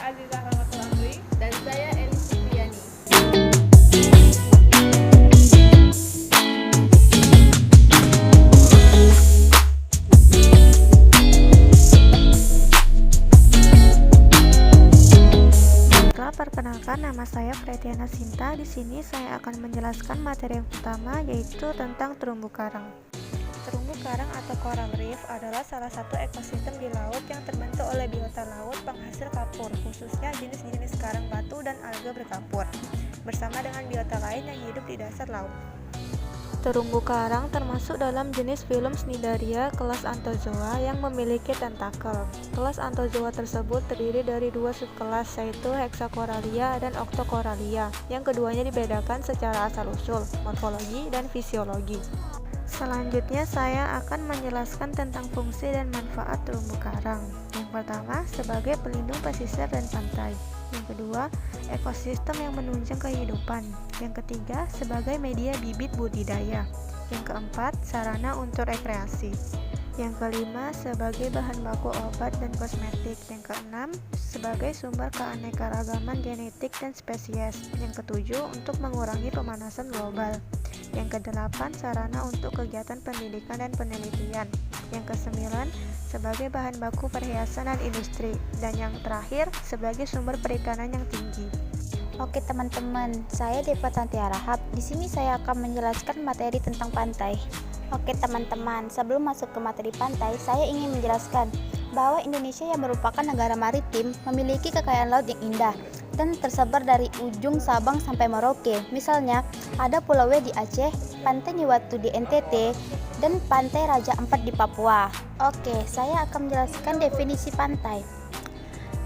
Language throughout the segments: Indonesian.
Azizah Rahmatul Amri. Dan saya Eli Supriyani. Perkenalkan, nama saya Frediana Sinta. Di sini saya akan menjelaskan materi yang pertama, yaitu tentang terumbu karang. Terumbu karang atau coral reef adalah salah satu ekosistem di laut yang terbentuk oleh biota laut penghasil kapur, khususnya jenis-jenis karang batu dan alga berkapur, bersama dengan biota lain yang hidup di dasar laut. Terumbu karang termasuk dalam jenis filum Cnidaria kelas Anthozoa yang memiliki tentakel. Kelas Anthozoa tersebut terdiri dari dua subkelas, yaitu Hexacoralia dan Octocoralia, yang keduanya dibedakan secara asal-usul, morfologi, dan fisiologi. Selanjutnya saya akan menjelaskan tentang fungsi dan manfaat terumbu karang. Yang pertama, sebagai pelindung pesisir dan pantai. Yang kedua, ekosistem yang menunjang kehidupan. Yang ketiga, sebagai media bibit budidaya. Yang keempat, sarana untuk rekreasi. Yang kelima, sebagai bahan baku obat dan kosmetik. Yang keenam, sebagai sumber keanekaragaman genetik dan spesies. Yang ketujuh, untuk mengurangi pemanasan global. Yang kedelapan, sarana untuk kegiatan pendidikan dan penelitian. Yang kesembilan, sebagai bahan baku perhiasan dan industri. Dan yang terakhir, sebagai sumber perikanan yang tinggi. Oke teman-teman, saya Deva Tantiara Rahab. Di sini saya akan menjelaskan materi tentang pantai. Oke teman-teman, sebelum masuk ke materi pantai, saya ingin menjelaskan bahwa Indonesia yang merupakan negara maritim memiliki kekayaan laut yang indah dan tersebar dari ujung Sabang sampai Merauke. Misalnya, ada Pulau W di Aceh, Pantai Niwatu di NTT, dan Pantai Raja Ampat di Papua. Oke, saya akan menjelaskan definisi pantai.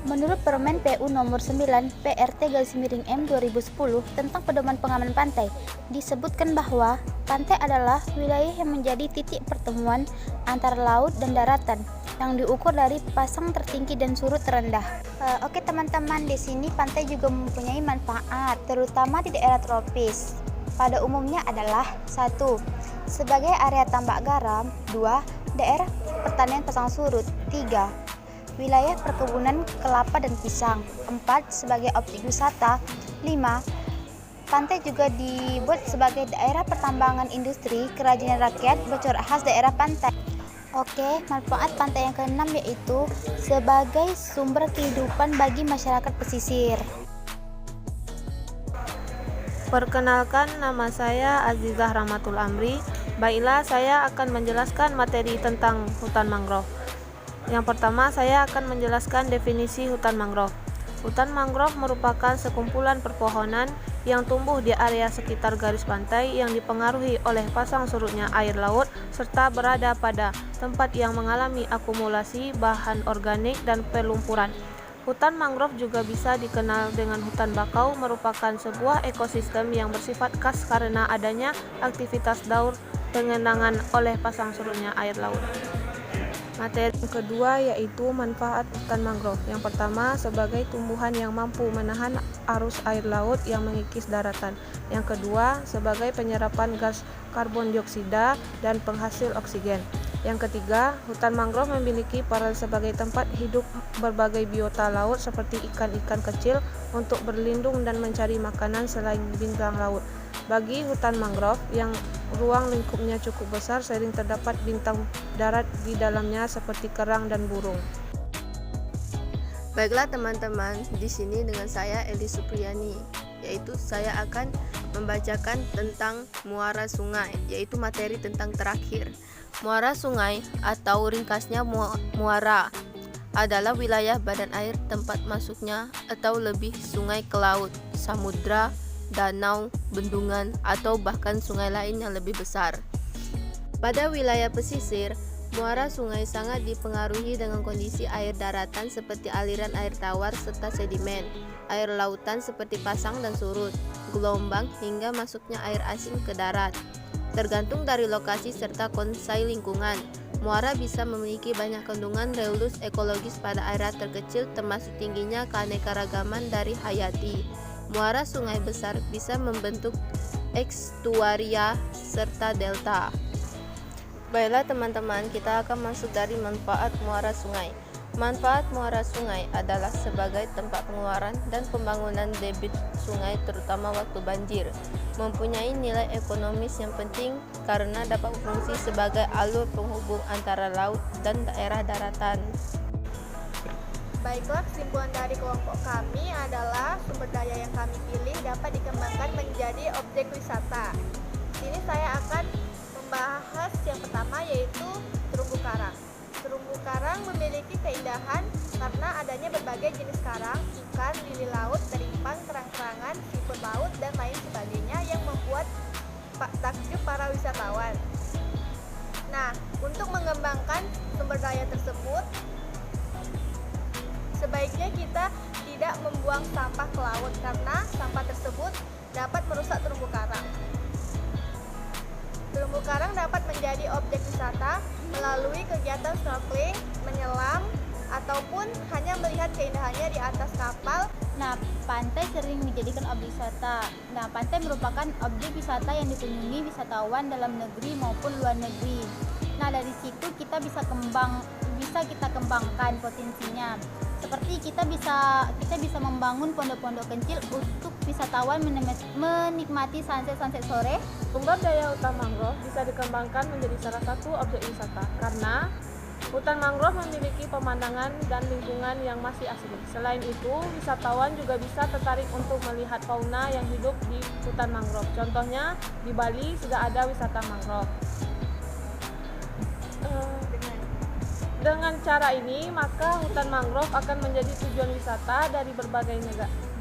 Menurut Permen PU nomor 9 PRT-M 2010 tentang pedoman pengaman pantai, disebutkan bahwa pantai adalah wilayah yang menjadi titik pertemuan antara laut dan daratan yang diukur dari pasang tertinggi dan surut terendah. Oke teman-teman, di sini pantai juga mempunyai manfaat, terutama di daerah tropis. Pada umumnya adalah 1. Sebagai area tambak garam. 2. Daerah pertanian pasang surut. 3. Wilayah perkebunan kelapa dan pisang. 4. Sebagai objek wisata. 5. Pantai juga dibuat sebagai daerah pertambangan industri, kerajinan rakyat, bercorak khas daerah pantai. Oke, manfaat pantai yang keenam yaitu sebagai sumber kehidupan bagi masyarakat pesisir. Perkenalkan, nama saya Azizah Rahmatul Amri. Baiklah, saya akan menjelaskan materi tentang hutan mangrove. Yang pertama, saya akan menjelaskan definisi hutan mangrove. Hutan mangrove merupakan sekumpulan perpohonan yang tumbuh di area sekitar garis pantai yang dipengaruhi oleh pasang surutnya air laut serta berada pada tempat yang mengalami akumulasi bahan organik dan pelumpuran. Hutan mangrove juga bisa dikenal dengan hutan bakau, merupakan sebuah ekosistem yang bersifat khas karena adanya aktivitas daur pengenangan oleh pasang surutnya air laut. Materi yang kedua yaitu manfaat hutan mangrove. Yang pertama, sebagai tumbuhan yang mampu menahan arus air laut yang mengikis daratan. Yang kedua, sebagai penyerapan gas karbon dioksida dan penghasil oksigen. Yang ketiga, hutan mangrove memiliki peran sebagai tempat hidup berbagai biota laut seperti ikan-ikan kecil untuk berlindung dan mencari makanan selain bintang laut. Bagi hutan mangrove yang ruang lingkupnya cukup besar, sering terdapat bintang darat di dalamnya seperti kerang dan burung. Baiklah teman-teman, di sini dengan saya Eli Supriyani, yaitu saya akan membacakan tentang muara sungai, yaitu materi tentang terakhir. Muara sungai atau ringkasnya muara adalah wilayah badan air tempat masuknya atau lebih sungai ke laut, samudra, danau, bendungan, atau bahkan sungai lain yang lebih besar. Pada wilayah pesisir, muara sungai sangat dipengaruhi dengan kondisi air daratan seperti aliran air tawar serta sedimen, air lautan seperti pasang dan surut, gelombang, hingga masuknya air asin ke darat. Tergantung dari lokasi serta kondisi lingkungan, muara bisa memiliki banyak kandungan reulus ekologis pada area terkecil termasuk tingginya keanekaragaman dari hayati. Muara sungai besar bisa membentuk ekstuaria serta delta. Baiklah teman-teman, kita akan masuk dari manfaat muara sungai. Manfaat muara sungai adalah sebagai tempat pengeluaran dan pembangunan debit sungai terutama waktu banjir. Mempunyai nilai ekonomis yang penting karena dapat berfungsi sebagai alur penghubung antara laut dan daerah daratan. Baiklah, kesimpulan dari kelompok kami adalah sumber daya yang kami pilih dapat dikembangkan menjadi objek wisata. Di sini saya akan membahas yang pertama yaitu terumbu karang. Terumbu karang memiliki keindahan karena adanya berbagai jenis karang, ikan, lili laut, teripang, kerang-kerangan, siput laut, dan lain sebagainya yang membuat takjub para wisatawan. Nah, untuk mengembangkan sumber daya tersebut, sebaiknya kita tidak membuang sampah ke laut karena sampah tersebut dapat merusak terumbu karang. Terumbu karang dapat menjadi objek wisata melalui kegiatan snorkeling, menyelam, ataupun hanya melihat keindahannya di atas kapal. Nah, pantai sering dijadikan objek wisata. Nah, pantai merupakan objek wisata yang dikunjungi wisatawan dalam negeri maupun luar negeri. Nah, dari situ kita bisa kita kembangkan potensinya. Seperti kita bisa membangun pondok-pondok kecil untuk wisatawan menikmati sunset sore. Sumber daya hutan mangrove bisa dikembangkan menjadi salah satu objek wisata karena hutan mangrove memiliki pemandangan dan lingkungan yang masih asli. Selain itu, wisatawan juga bisa tertarik untuk melihat fauna yang hidup di hutan mangrove. Contohnya, di Bali sudah ada wisata mangrove. Dengan cara ini, maka hutan mangrove akan menjadi tujuan wisata dari berbagai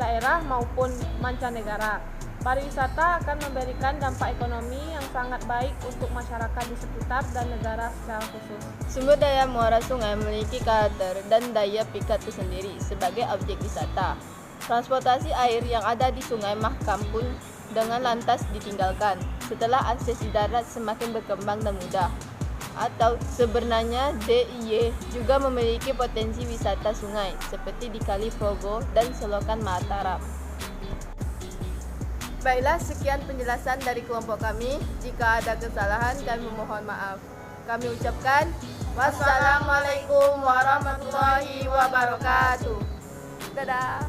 daerah maupun mancanegara. Pariwisata akan memberikan dampak ekonomi yang sangat baik untuk masyarakat di sekitar dan negara secara khusus. Sumber daya muara sungai memiliki karakter dan daya pikat tersendiri sebagai objek wisata. Transportasi air yang ada di Sungai Mahakam pun dengan lantas ditinggalkan setelah akses di darat semakin berkembang dan mudah. Atau sebenarnya DIY juga memiliki potensi wisata sungai seperti di Kali Progo dan Selokan Mataram. Baiklah, sekian penjelasan dari kelompok kami. Jika ada kesalahan, kami mohon maaf. Kami ucapkan wassalamualaikum warahmatullahi wabarakatuh. Dadah.